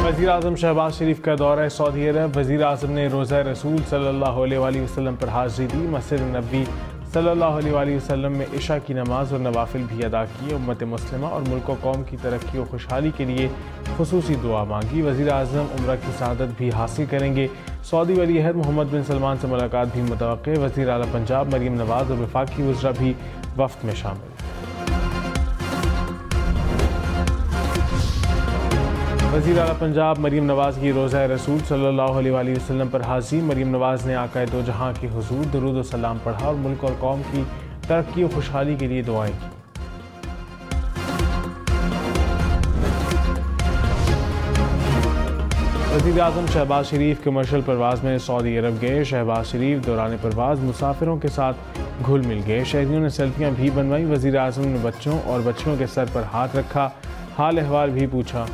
वज़ीर आज़म शहबाज शरीफ का दौरा सऊदी अरब। वज़ीर आज़म ने रोज़ा रसूल सल्लल्लाहु अलैहि वसल्लम पर हाज़िरी दी। मस्जिद नबी सल्लल्लाहु अलैहि वसल्लम में इशा की नमाज और नवाफिल भी अदा किए। उम्मत मुस्लिमा और मुल्क व कौम की तरक्की और खुशहाली के लिए खुसूसी दुआ मांगी। वज़ीर आज़म उम्रा की सआदत भी हासिल करेंगे। सऊदी वली अहद मोहम्मद बिन सलमान से मुलाकात भी मुतवक्के। वज़ीर आला पंजाब मरीम नवाज़ और वफाकी वज़रा भी वफ़द में शामिल। वज़ीर आला पंजाब मरीम नवाज़ की रोज़ा रसूल सल्लल्लाहु अलैहि वसल्लम पर हाज़िरी। मरीम नवाज़ ने आक़ाए दो जहां के हुज़ूर दुरूद व सलाम पढ़ा और मुल्क और कौम की तरक्की और खुशहाली के लिए दुआएं की। वज़ीर आज़म शहबाज शरीफ कमर्शियल परवाज़ में सऊदी अरब गए। शहबाज शरीफ दौरान परवाज़ मुसाफिरों के साथ घुल मिल गए। शहरियों ने सेल्फियाँ भी बनवाई। वज़ीर आज़म ने बच्चों और बच्चियों के सर पर हाथ रखा, हाल अहवाल भी पूछा।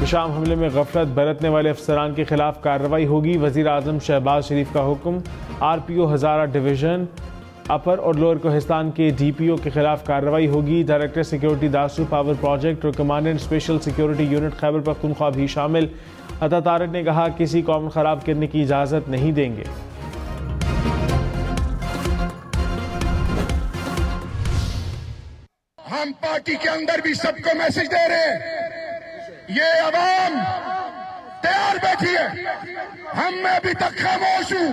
शाम हमले में गफलत बरतने वाले अफसरान के खिलाफ कार्रवाई होगी। वज़ीर आज़म शहबाज शरीफ का हुक्म। RPO हज़ारा डिवीज़न अपर और लोअर कोहिस्तान के DPO के खिलाफ कार्रवाई होगी। Director security Dasu power project और commandant special security unit Khyber Pakhtunkhwa भी शामिल। अता तारिक ने कहा किसी कौम खराब करने की इजाज़त नहीं देंगे। हम पार्टी के अंदर भी सबको मैसेज दे रहे हैं, ये अवाम तैयार बैठी है। हम मैं अभी तक खामोश हूं,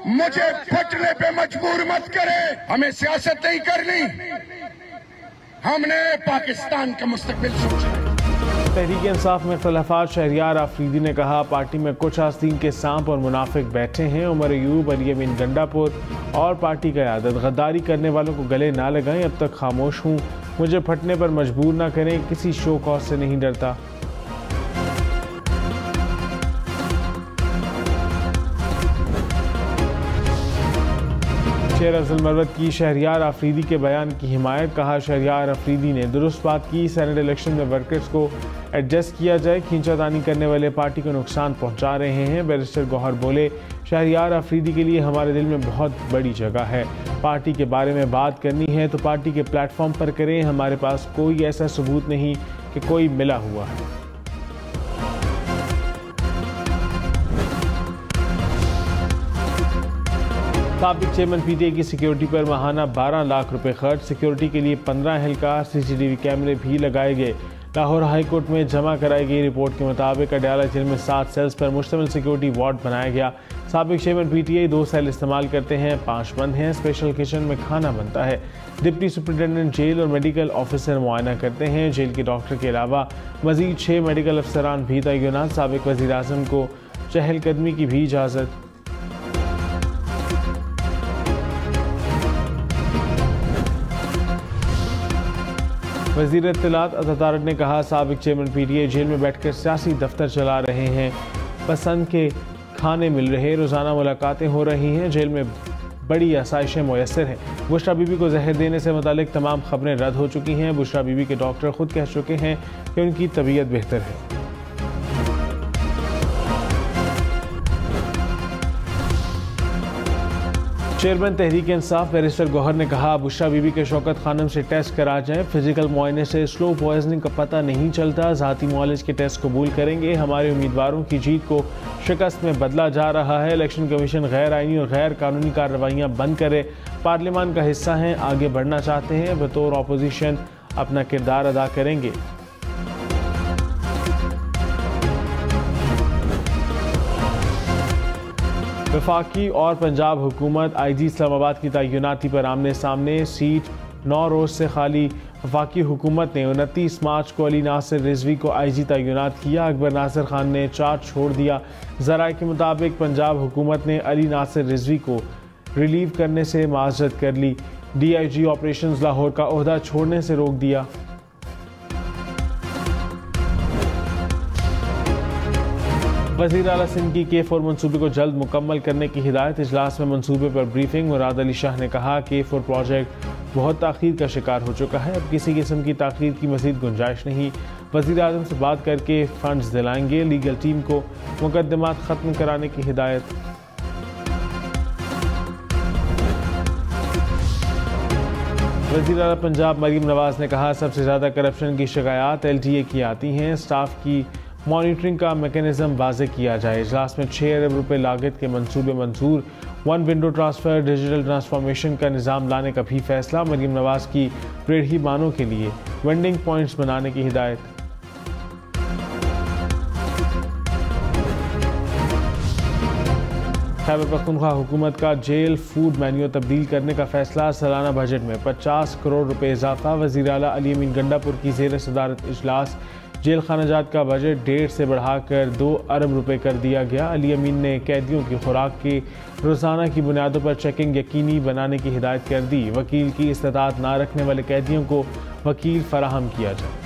मुझे फटने पे मजबूर मत करे। हमें सियासत नहीं करनी, हमने पाकिस्तान का मुस्तकबिल सोचना है। तहरीक इंसाफ में इख्तिलाफात। शहरियार आफरीदी ने कहा पार्टी में कुछ आस्तीन के सांप और मुनाफिक बैठे हैं। उमर अयूब, अली अमीन गंडापुर और पार्टी क़यादत गद्दारी करने वालों को गले ना लगाएं। अब तक खामोश हूँ, मुझे फटने पर मजबूर ना करें, किसी शो कॉज से नहीं डरता। शेर अफजल मरवत की शहरियार आफरीदी के बयान की हिमायत। कहा शहरियार आफरीदी ने दुरुस्त बात की, सेनेट इलेक्शन में वर्कर्स को एडजस्ट किया जाए, खींचातानी करने वाले पार्टी को नुकसान पहुंचा रहे हैं। बैरिस्टर गौहर बोले शहरियार आफरीदी के लिए हमारे दिल में बहुत बड़ी जगह है। पार्टी के बारे में बात करनी है तो पार्टी के प्लेटफॉर्म पर करें। हमारे पास कोई ऐसा सबूत नहीं कि कोई मिला हुआ है। साबिक चेयरमैन PTA की सिक्योरिटी पर माहाना 12 लाख रुपए खर्च। सिक्योरिटी के लिए 15 एहलकार, CCTV कैमरे भी लगाए गए। लाहौर हाई कोर्ट में जमा कराई गई रिपोर्ट के मुताबिक अडयाला जेल में 7 सेल्स पर मुश्तमिल सिक्योरिटी वार्ड बनाया गया। साबिक चेयरमैन PTA 2 सेल इस्तेमाल करते हैं, 5 बंद हैं। स्पेशल किचन में खाना बनता है। डिप्टी सुपरिटेंडेंट जेल और मेडिकल ऑफिसर मुआयना करते हैं। जेल के डॉक्टर के अलावा मजीद 6 मेडिकल अफसरान भी तैनात। साबिक वज़ीर आज़म को चहलकदमी की भी इजाज़त। वज़ीर इत्तलात अता तारिक ने कहा साबिक चेयरमैन PTA जेल में बैठकर सियासी दफ्तर चला रहे हैं। पसंद के खाने मिल रहे, रोज़ाना मुलाकातें हो रही हैं। जेल में बड़ी आसाइशें मुयस्सर हैं। बुशरा बीबी को जहर देने से मुतालिक तमाम खबरें रद्द हो चुकी हैं। बुशरा बीबी के डॉक्टर खुद कह चुके हैं कि उनकी तबीयत बेहतर है। चेयरमैन तहरीक इंसाफ बैरिस्टर गौहर ने कहा बुशरा बीबी के शौकत खानम से टेस्ट करा जाए। फिजिकल मुआयने से स्लो पॉइजनिंग का पता नहीं चलता। ज़ाती मुआलिज के टेस्ट कबूल करेंगे। हमारे उम्मीदवारों की जीत को शिकस्त में बदला जा रहा है। इलेक्शन कमीशन गैर आइनी और गैर कानूनी कार्रवाइयाँ बंद करे। पार्लियामान का हिस्सा हैं, आगे बढ़ना चाहते हैं, बतौर अपोजिशन अपना किरदार अदा करेंगे। वफाकी और पंजाब हुकूमत IG इस्लामाबाद की तैनाती पर आमने सामने। सीट 9 रोज़ से खाली। वफाकी हुकूमत ने 29 मार्च को अली नासिर रिजवी को IG तैनात किया। अकबर नासिर खान ने चार्ज छोड़ दिया। ज़राए के मुताबिक पंजाब हुकूमत ने अली नासिर रिजवी को रिलीव करने से माजरत कर ली। DIG ऑपरेशंस लाहौर का ओहदा छोड़ने से रोक दिया। वज़ीर आला सिंध की K4 मनसूबे को जल्द मुकम्मल करने की हिदायत। इजलास में मनसूबे पर ब्रीफिंग। मुराद अली शाह ने कहा K4 प्रोजेक्ट बहुत ताख़ीर का शिकार हो चुका है, अब किसी किस्म की ताख़ीर की मज़ीद गुंजाइश नहीं। वज़ीर आज़म से बात करके फंड्स दिलाएंगे। लीगल टीम को मुकदमात ख़त्म कराने की हिदायत। वज़ीर आला पंजाब मरीम नवाज ने कहा, सबसे ज़्यादा करप्शन की शिकायत LTA की आती हैं, स्टाफ की मॉनिटरिंग का मेकनिज़म वाज़े किया जाए। इजलास में 6 अरब रुपए लागत के मंसूबे मंजूर, 1 विंडो ट्रांसफ़र, डिजिटल ट्रांसफॉर्मेशन का निज़ाम लाने का भी फैसला। मरीम नवाज की रेढ़ी मानों के लिए वेंडिंग पॉइंट्स बनाने की हिदायत। खैबर पख्तूनख्वा हुकूमत का जेल फूड मेन्यू तब्दील करने का फैसला। सालाना बजट में 50 करोड़ रुपए इजाफा। वज़ीर आला अली अमीन गंडापुर की ज़ेर सदारत इजलास। जेल खानाजात का बजट 1.5 से बढ़ाकर 2 अरब रुपए कर दिया गया। अली अमीन ने कैदियों की खुराक की रोज़ाना की बुनियादों पर चेकिंग यकीनी बनाने की हिदायत कर दी। वकील की इस्तात ना रखने वाले कैदियों को वकील फराहम किया जाए।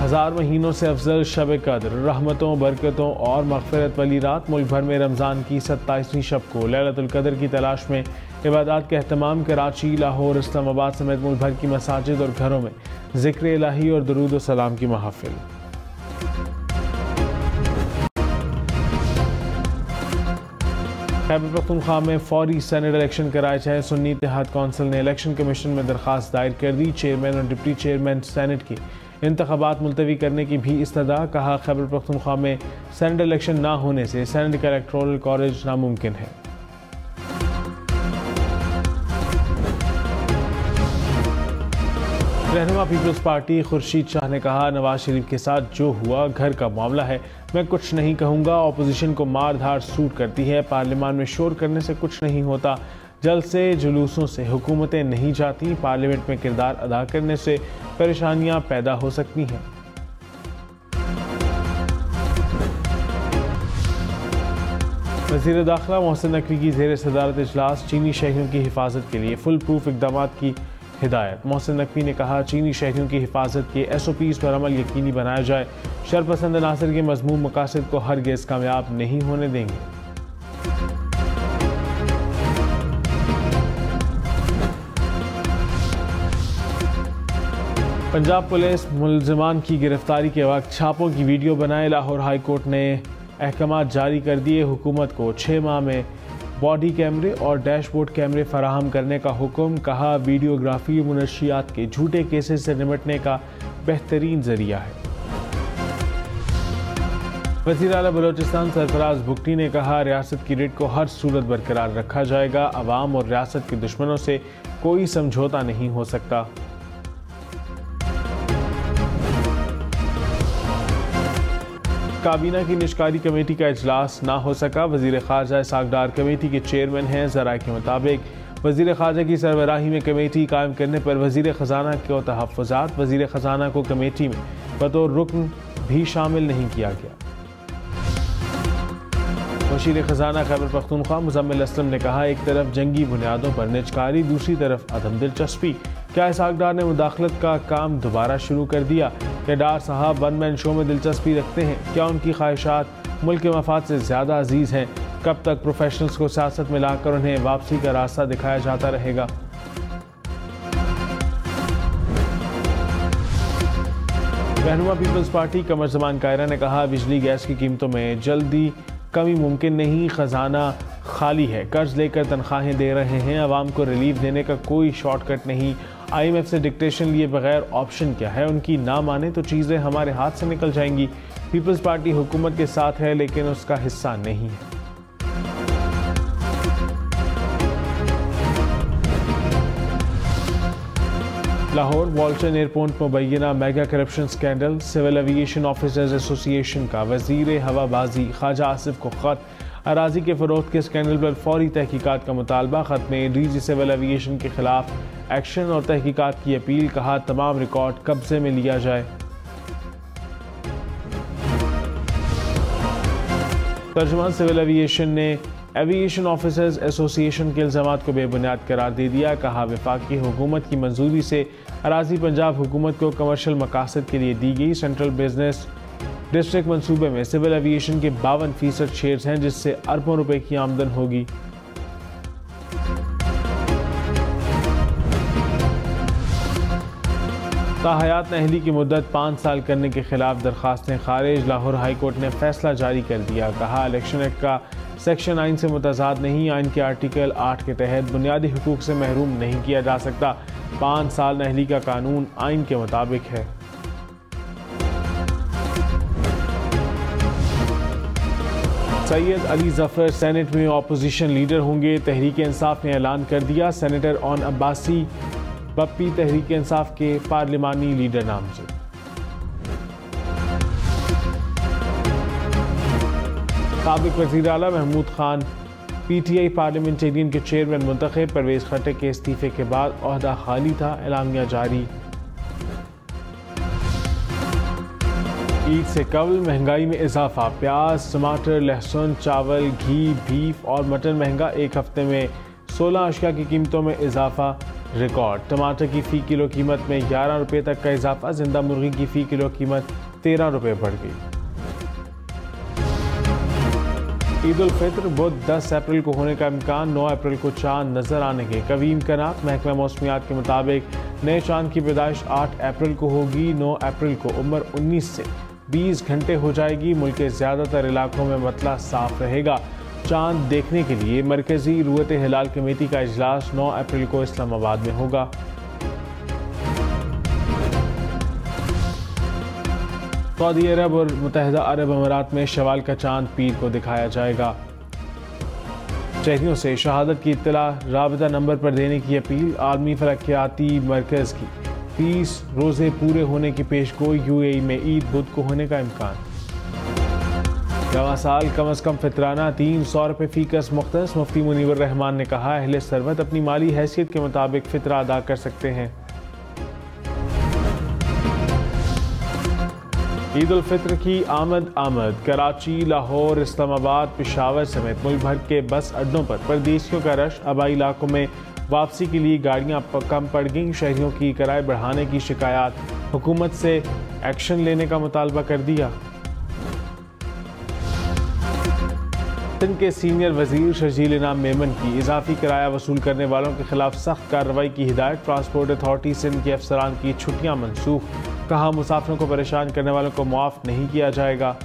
1000 महीनों से अफजल शब कद्र, रहमतों, बरकतों और मग़फ़िरत वाली रात। मुल्क भर में रमज़ान की 27वीं शब को लैलतुल क़द्र की तलाश में इबादत का अहतमाम। कराची, लाहौर, इस्लामाबाद समेत मुल्क भर की मसाजिद और घरों में ज़िक्र इलाही और दुरूद व सलाम की महफ़िल। खैबर पख्तूनख्वा में फौरी सेनेट इलेक्शन कराए जाए। सुन्नी इत्तेहाद कौंसिल ने इलेक्शन कमीशन में दरख्वास्त दायर कर दी। चेयरमैन और डिप्टी चेयरमैन सेनेट की इंतखाबात मुलतवी करने की भी इस्तदा। कहा, खैबर पख्तूनख्वा में सेनेट इलेक्शन ना होने से सेनेट का इलेक्टोरल कॉलेज नामुमकिन है। रहनुमा पीपल्स पार्टी खुर्शीद शाह ने कहा, नवाज शरीफ के साथ जो हुआ घर का मामला है, मैं कुछ नहीं कहूँगा। अपोजिशन को मार धाड़ सूट करती है। पार्लियामान में शोर करने से कुछ नहीं होता। जलसे जुलूसों से हुकूमतें नहीं जाती। पार्लियामेंट में किरदार अदा करने से परेशानियां पैदा हो सकती हैं। वज़ीर दाखिला मोहसिन नकवी की ज़ेर सदारत इजलास। चीनी शहरियों की हिफाजत के लिए फुल प्रूफ इक़दाम की हिदायत। मोहसिन नकवी ने कहा, चीनी शहरियों की हिफाजत के SOPs पर अमल यकीनी बनाया जाए। शरपसंद अनासर के मज़मूम मकासद को हरगिज़ कामयाब नहीं होने देंगे। पंजाब पुलिस मुलज़मान की गिरफ्तारी के वक्त छापों की वीडियो बनाए। लाहौर हाई कोर्ट ने अहकामात जारी कर दिए। हुकूमत को 6 माह में बॉडी कैमरे और डैशबोर्ड कैमरे फराहम करने का हुक्म। कहा, वीडियोग्राफी मुनशियात के झूठे केसेस से निपटने का बेहतरीन जरिया है। वज़ीर आला बलोचिस्तान सरफराज बुगटी ने कहा, रियासत की रिट को हर सूरत बरकरार रखा जाएगा। अवाम और रियासत के दुश्मनों से कोई समझौता नहीं हो सकता। काबीना की निष्कारी कमेटी का इजलास ना हो सका। वज़ीर ख़ारजा इसहाक़ डार कमेटी के चेयरमैन हैं। ज़राए के मुताबिक वज़ीर ख़ारजा की सरबराही में कमेटी कायम करने पर वज़ीर ख़जाना को तहफ़्फ़ुज़ात। वज़ीर ख़जाना को कमेटी में बतौर रुकन भी शामिल नहीं किया गया। वज़ीर ख़जाना खैबर पख्तूनख्वा मुज़म्मिल असलम ने कहा, एक तरफ जंगी बुनियादों पर निजकारी, दूसरी तरफ अदम दिलचस्पी। क्या इसहाक़ डार ने मुदाखलत का काम दोबारा शुरू कर दिया? क्या डार साहब वन मैन शो में दिलचस्पी रखते हैं? क्या उनकी ख्वाहिशात मुल्क के मफाद से ज़्यादा अजीज़ हैं? कब तक प्रोफेशनल्स को सियासत में लाकर उन्हें वापसी का रास्ता दिखाया जाता रहेगा? रहनुमा पीपल्स पार्टी कमर ज़मान कायरा ने कहा, बिजली गैस की कीमतों में जल्दी कमी मुमकिन नहीं। ख़जाना खाली है, कर्ज लेकर तनख्वाहें दे रहे हैं। आवाम को रिलीफ देने का कोई शॉर्टकट नहीं। IMF से डिक्टेशन लिए बगैर ऑप्शन क्या है? उनकी ना माने तो चीज़ें हमारे हाथ से निकल जाएंगी। पीपल्स पार्टी हुकूमत के साथ है लेकिन उसका हिस्सा नहीं है। लाहौर वॉल्टन एयरपोर्ट मुबैना mega corruption scandal. Civil aviation officers association का वज़ीर हवाबाजी ख्वाजा आसिफ को ख़त। अराजी के फ़रोख्त के स्कैंडल पर फौरी तहकीकात का मुतालबा। ख़त में DG सिविल एविएशन के खिलाफ एक्शन और तहकीकात की अपील। कहा, तमाम रिकॉर्ड कब्जे में लिया जाए। तर्जुमान सिविल एविएशन ने एविएशन ऑफिसर्स एसोसिएशन के इल्ज़ामात को बेबुनियाद करार दे दिया। कहा, वफाकी हुकूमत की मंजूरी से अराजी पंजाब हुकूमत को कमर्शियल मकासद के लिए दी गई। सेंट्रल बिजनेस डिस्ट्रिक्ट मंसूबे में सिविल एविएशन के 52% शेयर्स हैं, जिससे अरबों रुपए की आमदन होगी। ताहयात अहली की मुद्दत 5 साल करने के खिलाफ दरखास्तें खारिज। लाहौर हाई कोर्ट ने फैसला जारी कर दिया। कहा, इलेक्शन एक्ट का सेक्शन 9 से मुतज़ाद नहीं। आइन के आर्टिकल 8 के तहत बुनियादी हुकूक से महरूम नहीं किया जा सकता। 5 साल नहली का कानून आइन के मुताबिक है। सैयद अली जफर सेनेट में अपोजिशन लीडर होंगे। तहरीक इंसाफ ने ऐलान कर दिया। सेनेटर ऑन अब्बासी बप्पी तहरीक इंसाफ के पार्लिमानी लीडर नामजद। साबिक वज़ीर आला महमूद खान PTI पार्लियामेंटेरियन के चेयरमैन मुंतखब। परवेज खट्टक के इस्तीफे के बाद ओहदा खाली था, एलामिया जारी। ईद से कबल महंगाई में इजाफा। प्याज, टमाटर, लहसुन, चावल, घी, बीफ और मटन महंगा। एक हफ्ते में 16 अशिया की कीमतों में इजाफा रिकॉर्ड। टमाटर की फ़ी किलो कीमत में 11 रुपये तक का इजाफा। जिंदा मुर्गी की फ़ी किलो कीमत 13 रुपये बढ़ गई। ईद उल फित्र बुध 10 अप्रैल को होने का इम्कान। 9 अप्रैल को चांद नजर आने के कवीम कनात। महकमा मौसमियात के मुताबिक नए चांद की पैदाइश 8 अप्रैल को होगी। 9 अप्रैल को उम्र 19 से 20 घंटे हो जाएगी। मुल्क के ज़्यादातर इलाकों में मतला साफ रहेगा। चांद देखने के लिए मरकजी रुयत हिलाल कमेटी का इजलास 9 अप्रैल को इस्लामाबाद में होगा। सऊदी अरब और मुत्तहिदा अरब अमीरात में शवाल का चांद पीर को दिखाया जाएगा। शहरियों से शहादत की इत्तला राबिता नंबर पर देने की अपील। आलमी फलकियाती मरकज की 30 रोजे पूरे होने की पेशगोई। UAE में ईद बुध को होने का इम्कान। नवा साल कम अज कम फितराना 300 रुपये फी कस मुख्तस। मुफ्ती मुनीवर रहमान ने कहा, अहले सरबत अपनी माली हैसियत के मुताबिक फितरा अदा कर सकते हैं। ईद उल फित्र की आमद। कराची, लाहौर, इस्लामाबाद, पेशावर समेत मुल्क भर के बस अड्डों पर परदेशियों का रश। आबाई इलाकों में वापसी के लिए गाड़ियां कम पड़ गईं। शहरियों की किराए बढ़ाने की शिकायत। हुकूमत से एक्शन लेने का मुतालबा कर दिया। सिंध के सीनियर वजीर शर्जील इनाम मेमन की इजाफी किराया वसूल करने वालों के खिलाफ सख्त कार्रवाई की हिदायत। ट्रांसपोर्ट अथॉरिटी सिंध के अफसरान की छुट्टियां मनसूख। कहा, मुसाफिरों को परेशान करने वालों को मुआफ नहीं किया जाएगा।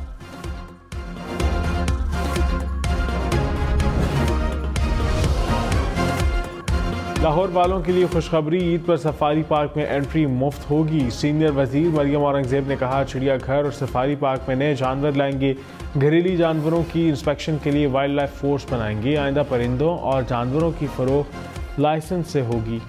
लाहौर वालों के लिए खुशखबरी। ईद पर सफारी पार्क में एंट्री मुफ्त होगी। सीनियर वजीर मरियम औरंगजेब ने कहा, चिड़ियाघर और सफारी पार्क में नए जानवर लाएंगे। घरेलू जानवरों की इंस्पेक्शन के लिए वाइल्ड लाइफ फोर्स बनाएंगे। आइंदा परिंदों और जानवरों की फरोख्त लाइसेंस से होगी।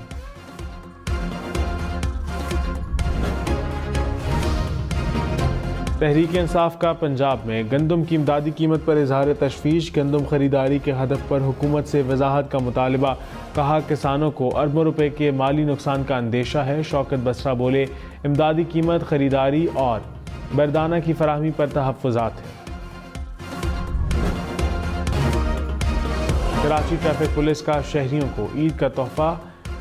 तहरीक इंसाफ का पंजाब में गंदम की इमदादी कीमत पर इजहार तशवीश। गंदम खरीदारी के हदफ पर हुकूमत से वजाहत का मुतालबा। कहा, किसानों को अरबों रुपए के माली नुकसान का अंदेशा है। शौकत बसरा बोले, इमदादी कीमत, खरीदारी और बरदाना की फराहमी पर तहफ़्फ़ुज़ात है। कराची ट्रैफिक पुलिस का शहरियों को ईद का तोहफा।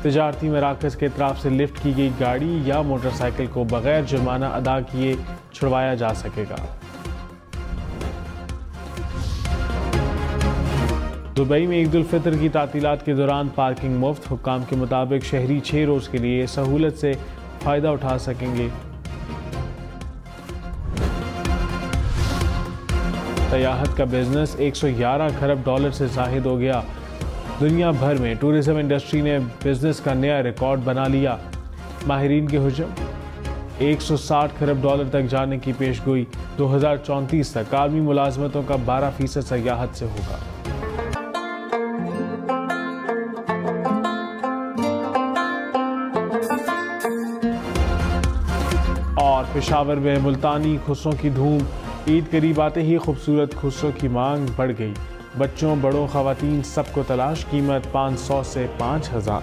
तिजारती मराकज़ के तरफ से लिफ्ट की गई गाड़ी या मोटरसाइकिल को बगैर जुर्माना अदा किए छुड़वाया जा सकेगा। दुबई में ईद उल फित्र की तातीलात के दौरान पार्किंग मुफ्त। हुक्काम के मुताबिक शहरी 6 रोज के लिए सहूलत से फ़ायदा उठा सकेंगे। सयाहत का बिजनेस 111 खरब डॉलर से ज़ाहिद हो गया। दुनिया भर में टूरिज्म इंडस्ट्री ने बिजनेस का नया रिकॉर्ड बना लिया। माहिरीन के हुजूम 160 खरब डॉलर तक जाने की पेशगोई। 2034 तक आलमी मुलाजमतों का 12% सयाहत से होगा। और पेशावर में मुल्तानी खुसरों की धूम। ईद करीब आते ही खूबसूरत खुसरों की मांग बढ़ गई। बच्चों, बड़ों, खवातीन सबको तलाश। कीमत 500 से 5000।